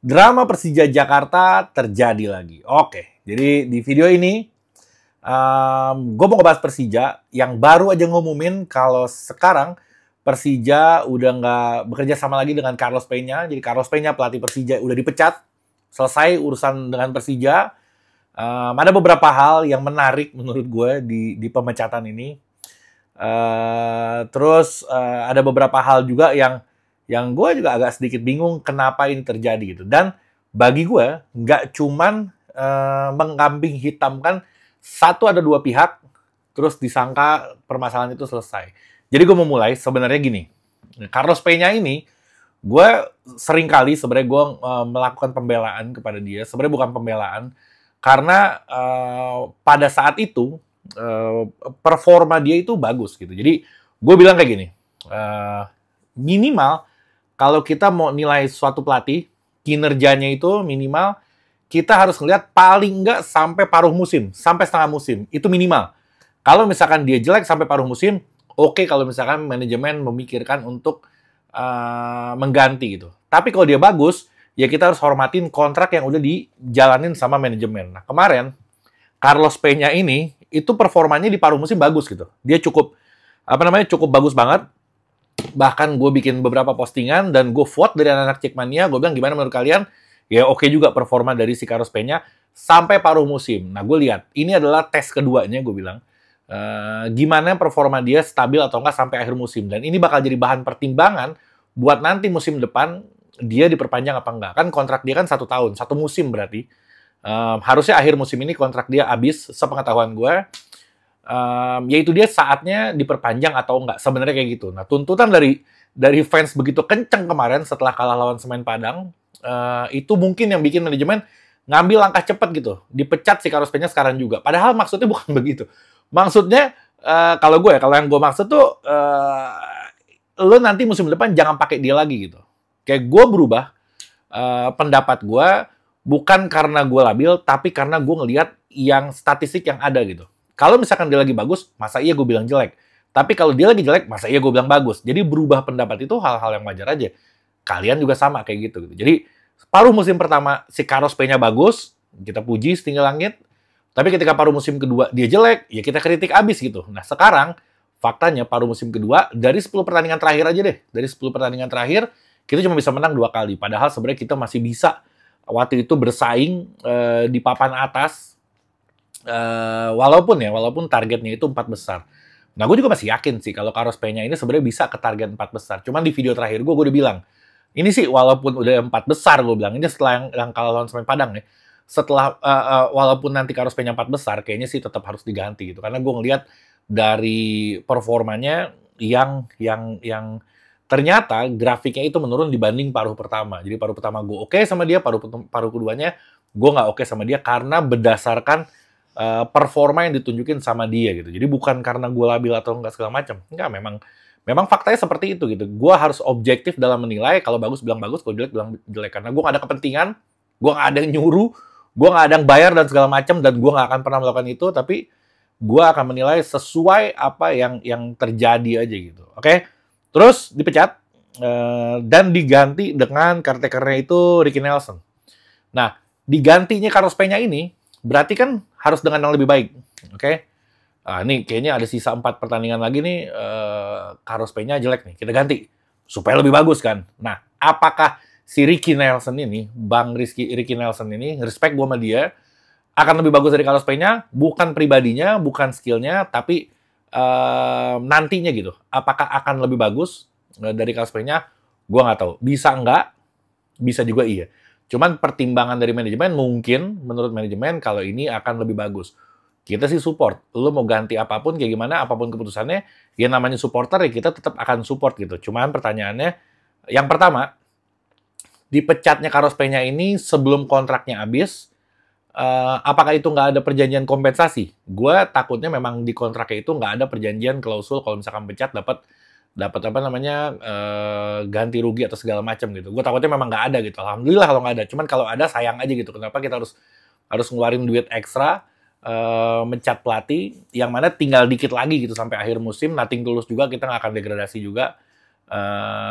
Drama Persija Jakarta terjadi lagi. Oke, jadi di video ini gue mau ngebahas Persija yang baru aja ngumumin kalau sekarang Persija udah nggak bekerja sama lagi dengan Carlos Peña. Jadi Carlos Peña pelatih Persija udah dipecat, selesai urusan dengan Persija. Ada beberapa hal yang menarik menurut gue di pemecatan ini. Terus ada beberapa hal juga yang gue juga agak sedikit bingung kenapa ini terjadi gitu. Dan bagi gue nggak cuman mengkambing hitamkan satu ada dua pihak terus disangka permasalahan itu selesai. Jadi gue mau mulai sebenarnya gini. Carlos Peña ini gue sering kali sebenarnya gue melakukan pembelaan kepada dia. Sebenarnya bukan pembelaan karena pada saat itu performa dia itu bagus gitu. Jadi gue bilang kayak gini. Minimal kalau kita mau nilai suatu pelatih, kinerjanya itu minimal kita harus ngelihat paling enggak sampai paruh musim, sampai setengah musim. Itu minimal. Kalau misalkan dia jelek sampai paruh musim, oke kalau misalkan manajemen memikirkan untuk mengganti gitu. Tapi kalau dia bagus, ya kita harus hormatin kontrak yang udah dijalanin sama manajemen. Nah, kemarin Carlos Peña ini itu performanya di paruh musim bagus gitu. Dia cukup cukup bagus banget. Bahkan gue bikin beberapa postingan dan gue vote dari anak-anak Jackmania, gue bilang gimana menurut kalian? Ya oke juga performa dari si Carlos Peña sampai paruh musim. Nah gue lihat, ini adalah tes keduanya gue bilang. Gimana performa dia stabil atau enggak sampai akhir musim. Dan ini bakal jadi bahan pertimbangan buat nanti musim depan dia diperpanjang apa enggak. Kan kontrak dia kan 1 tahun, 1 musim berarti. Harusnya akhir musim ini kontrak dia habis, sepengetahuan gue. Yaitu dia saatnya diperpanjang atau enggak, sebenarnya kayak gitu. Nah, tuntutan dari fans begitu kenceng kemarin setelah kalah lawan Semen Padang, itu mungkin yang bikin manajemen ngambil langkah cepat gitu, dipecat si Carlos Peña sekarang juga. Padahal maksudnya bukan begitu. Maksudnya, kalau yang gue maksud tuh, lo nanti musim depan jangan pakai dia lagi gitu. Kayak gue berubah pendapat gue, bukan karena gue labil, tapi karena gue ngelihat yang statistik yang ada gitu. Kalau misalkan dia lagi bagus, masa iya gue bilang jelek. Tapi kalau dia lagi jelek, masa iya gue bilang bagus. Jadi berubah pendapat itu hal-hal yang wajar aja. Kalian juga sama kayak gitu. Jadi paruh musim pertama si Carlos Peña bagus, kita puji setinggi langit. Tapi ketika paruh musim kedua dia jelek, ya kita kritik abis gitu. Nah sekarang faktanya paruh musim kedua dari 10 pertandingan terakhir aja deh. Dari 10 pertandingan terakhir kita cuma bisa menang 2 kali. Padahal sebenarnya kita masih bisa waktu itu bersaing di papan atas. Walaupun targetnya itu 4 besar. Nah, gue juga masih yakin sih kalau Carlos Peña ini sebenarnya bisa ke target 4 besar. Cuman di video terakhir gue udah bilang, ini sih walaupun udah 4 besar, gue bilang, ini setelah yang kalah lawan Semen Padang ya, setelah, walaupun nanti Carlos Peña 4 besar, kayaknya sih tetap harus diganti gitu. Karena gue ngelihat dari performanya yang ternyata grafiknya itu menurun dibanding paruh pertama. Jadi paruh pertama gue oke sama dia, paruh keduanya gue nggak oke sama dia karena berdasarkan performa yang ditunjukin sama dia gitu. Jadi bukan karena gue labil atau enggak segala macam. Enggak, memang faktanya seperti itu gitu. Gue harus objektif dalam menilai. Kalau bagus bilang bagus, kalau jelek bilang jelek. Karena gue nggak ada kepentingan, gue nggak ada yang nyuruh, gue nggak ada yang bayar dan segala macam, dan gue nggak akan pernah melakukan itu. Tapi gue akan menilai sesuai apa yang terjadi aja gitu. Oke? Terus dipecat dan diganti dengan caretaker-nya itu Ricky Nelson. Nah, digantinya Carlos Peña ini berarti kan harus dengan yang lebih baik, oke? Nih kayaknya ada sisa 4 pertandingan lagi nih, Carlos Peña jelek nih, kita ganti supaya lebih bagus kan. Nah, apakah si Ricky Nelson ini, Ricky Nelson ini, respect gue sama dia, akan lebih bagus dari Carlos Peña? Bukan pribadinya, bukan skillnya, tapi nantinya gitu. Apakah akan lebih bagus dari Carlos Peña? Gue nggak tahu. Bisa nggak? Bisa juga iya. Cuman pertimbangan dari manajemen mungkin menurut manajemen kalau ini akan lebih bagus. Kita sih support. Lo mau ganti apapun kayak gimana, apapun keputusannya, ya namanya supporter ya kita tetap akan support gitu. Cuman pertanyaannya, yang pertama, dipecatnya Carlos Peña ini sebelum kontraknya habis, apakah itu nggak ada perjanjian kompensasi? Gue takutnya memang di kontraknya itu nggak ada perjanjian klausul kalau misalkan pecat dapat ganti rugi atau segala macam gitu. Gue takutnya memang nggak ada gitu. Alhamdulillah kalau nggak ada. Cuman kalau ada sayang aja gitu. Kenapa kita harus ngeluarin duit ekstra mencat pelatih yang mana tinggal dikit lagi gitu sampai akhir musim. Nothing tulus juga, kita nggak akan degradasi juga.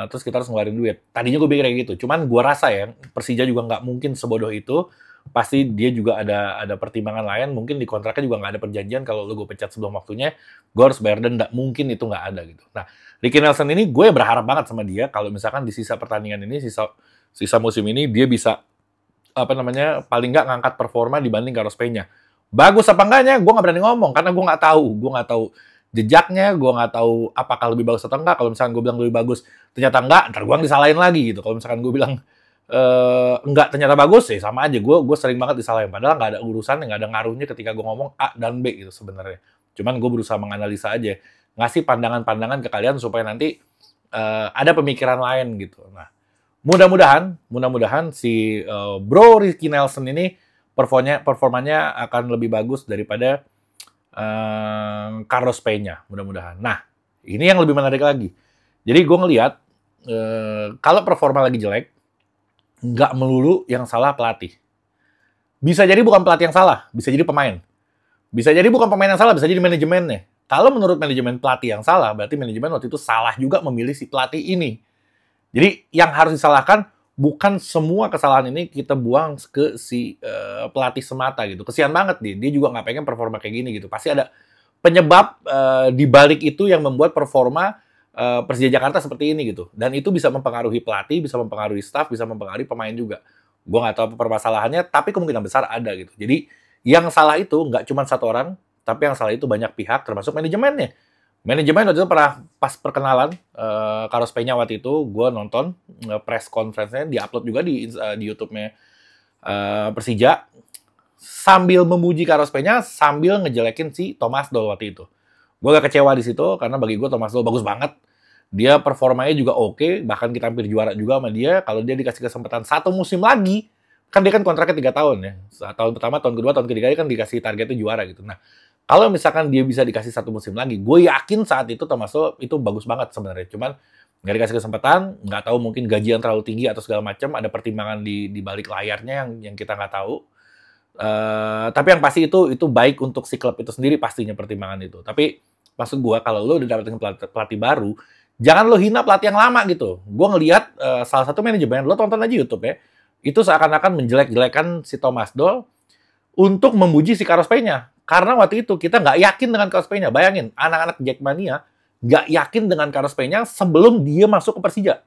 Terus kita harus ngeluarin duit. Tadinya gue pikir kayak gitu. Cuman gue rasa ya, Persija juga nggak mungkin sebodoh itu. Pasti dia juga ada pertimbangan lain. Mungkin di kontraknya juga nggak ada perjanjian kalau lu gue pecat sebelum waktunya, gue harus bayar denda. Mungkin itu nggak ada gitu. Nah, Ricky Nelson ini gue berharap banget sama dia kalau misalkan di sisa pertandingan ini, sisa musim ini dia bisa paling nggak ngangkat performa dibanding Carlos Peña. Bagus apa enggaknya, gue nggak berani ngomong karena gue nggak tahu jejaknya, gue nggak tahu apakah lebih bagus atau enggak. Kalau misalkan gue bilang lebih bagus, ternyata enggak, ntar gue disalahin lagi gitu. Kalau misalkan gue bilang enggak, ternyata bagus, ya sama aja. Gue sering banget disalahin. Padahal nggak ada urusan, nggak ada ngaruhnya ketika gue ngomong A dan B gitu sebenarnya. Cuman gue berusaha menganalisa aja, ngasih pandangan-pandangan ke kalian supaya nanti ada pemikiran lain gitu. Nah, mudah-mudahan si Bro Ricky Nelson ini performanya akan lebih bagus daripada Carlos Peña, mudah-mudahan. Nah, ini yang lebih menarik lagi. Jadi gue ngelihat kalau performa lagi jelek, nggak melulu yang salah pelatih. Bisa jadi bukan pelatih yang salah, bisa jadi pemain. Bisa jadi bukan pemain yang salah, bisa jadi manajemennya. Kalau menurut manajemen pelatih yang salah, berarti manajemen waktu itu salah juga memilih si pelatih ini. Jadi yang harus disalahkan bukan semua kesalahan ini kita buang ke si pelatih semata gitu. Kesian banget dia juga nggak pengen performa kayak gini gitu. Pasti ada penyebab di balik itu yang membuat performa Persija Jakarta seperti ini gitu. Dan itu bisa mempengaruhi pelatih, bisa mempengaruhi staff, bisa mempengaruhi pemain juga. Gue nggak tahu apa permasalahannya, tapi kemungkinan besar ada gitu. Jadi yang salah itu nggak cuma satu orang, tapi yang salah itu banyak pihak, termasuk manajemennya. Manajemen waktu itu pernah pas perkenalan Carlos Peña waktu itu, gue nonton press conference-nya, di-upload juga di YouTube-nya Persija, sambil memuji Carlos Peña, sambil ngejelekin si Thomas Doll waktu itu. Gue agak kecewa di situ, karena bagi gue Thomas Doll bagus banget. Dia performanya juga oke, bahkan kita hampir juara juga sama dia. Kalau dia dikasih kesempatan 1 musim lagi, kan dia kan kontraknya 3 tahun ya. Tahun pertama, tahun kedua, tahun ketiga kan dikasih targetnya juara gitu. Nah, kalau misalkan dia bisa dikasih 1 musim lagi, gue yakin saat itu Thomas Doll itu bagus banget sebenarnya. Cuman nggak dikasih kesempatan, nggak tahu mungkin gaji yang terlalu tinggi atau segala macam, ada pertimbangan di balik layarnya yang kita nggak tahu. Tapi yang pasti itu baik untuk si klub itu sendiri pastinya pertimbangan itu. Tapi maksud gue kalau lo udah dapetin pelatih baru, jangan lo hina pelatih yang lama gitu. Gue ngelihat salah satu manajemen, lo tonton aja YouTube ya, itu seakan-akan menjelek-jelekan si Thomas Doll untuk memuji si Carlos Peña. Karena waktu itu kita nggak yakin dengan Carlos Peña. Bayangin, anak-anak Jackmania nggak yakin dengan Carlos Peña sebelum dia masuk ke Persija.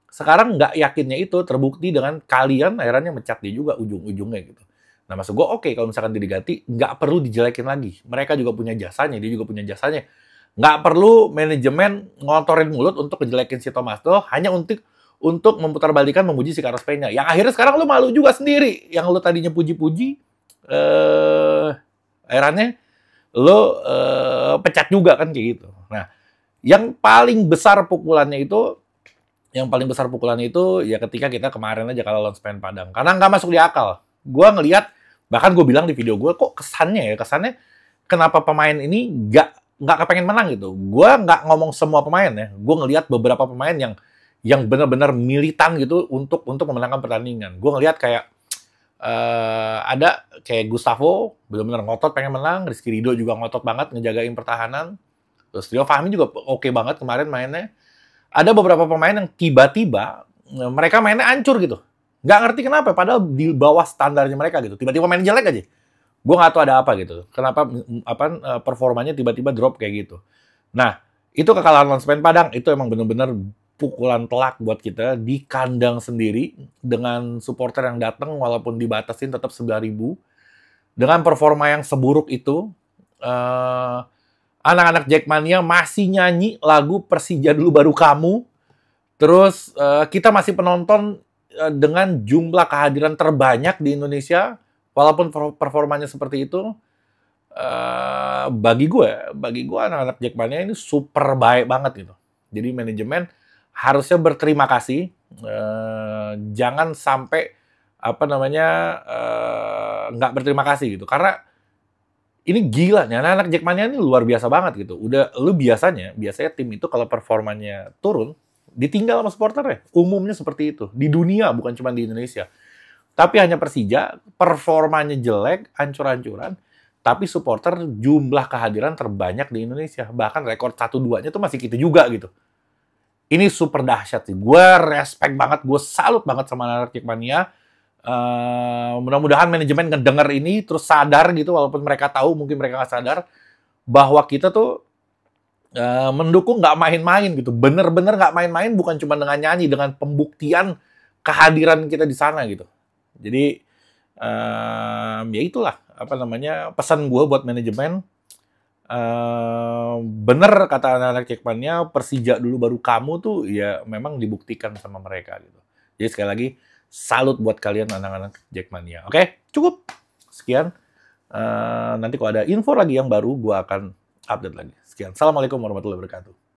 Sekarang nggak yakinnya itu terbukti dengan kalian akhirnya mencat dia juga ujung-ujungnya gitu. Nah, maksud gue oke, kalau misalkan dia diganti, nggak perlu dijelekin lagi. Mereka juga punya jasanya, dia juga punya jasanya. Nggak perlu manajemen ngotorin mulut untuk ngejelekin si Thomas Doll hanya untuk memutarbalikkan memuji si Carlos Peña. Yang akhirnya sekarang lu malu juga sendiri. Yang lu tadinya puji-puji, akhirnya lo pecat juga kan kayak gitu. Nah, yang paling besar pukulannya itu ya ketika kita kemarin aja kalau lawan Semen Padang. Karena nggak masuk di akal. Gue ngelihat, bahkan gue bilang di video gue, kok kesannya kenapa pemain ini nggak kepengen menang gitu. Gue nggak ngomong semua pemain ya. Gue ngelihat beberapa pemain yang benar-benar militan gitu untuk memenangkan pertandingan. Gue ngelihat kayak ada kayak Gustavo benar-benar ngotot pengen menang, Rizky Ridho juga ngotot banget ngejagain pertahanan. Terus Rio Fahmi juga oke banget kemarin mainnya. Ada beberapa pemain yang tiba-tiba mereka mainnya hancur gitu. Nggak ngerti kenapa, padahal di bawah standarnya mereka gitu. Tiba-tiba main jelek aja. Gue nggak tahu ada apa gitu. Kenapa performanya tiba-tiba drop kayak gitu. Nah, itu kekalahan lawan Semen Padang itu emang benar-benar pukulan telak buat kita di kandang sendiri dengan supporter yang datang walaupun dibatasin tetap 9.000. Dengan performa yang seburuk itu, anak-anak Jackmania masih nyanyi lagu Persija Dulu Baru Kamu. Terus kita masih penonton dengan jumlah kehadiran terbanyak di Indonesia, walaupun performanya seperti itu. Bagi gue anak-anak Jackmania ini super baik banget gitu. Jadi manajemen harusnya berterima kasih, jangan sampai nggak berterima kasih gitu. Karena ini gila nih, anak-anak Jackmania ini luar biasa banget gitu. Biasanya tim itu kalau performanya turun, ditinggal sama supporternya. Umumnya seperti itu. Di dunia, bukan cuma di Indonesia. Tapi hanya Persija, performanya jelek, hancur-hancuran, tapi supporter jumlah kehadiran terbanyak di Indonesia. Bahkan rekor 1-2-nya tuh masih kita juga gitu. Ini super dahsyat sih. Gue respect banget, gue salut banget sama anak Jackmania. Mudah-mudahan manajemen ngedenger ini terus sadar gitu, walaupun mereka tahu, mungkin mereka nggak sadar, bahwa kita tuh mendukung nggak main-main gitu. Bener-bener nggak main-main, bukan cuma dengan nyanyi, dengan pembuktian kehadiran kita di sana gitu. Jadi, ya itulah, apa namanya, pesan gue buat manajemen. Bener kata anak-anak Jackmania, Persija dulu baru kamu tuh ya memang dibuktikan sama mereka gitu. Jadi sekali lagi salut buat kalian anak-anak Jackmania. Oke, cukup sekian. Nanti kalau ada info lagi yang baru, gua akan update lagi. Sekian. Assalamualaikum warahmatullahi wabarakatuh.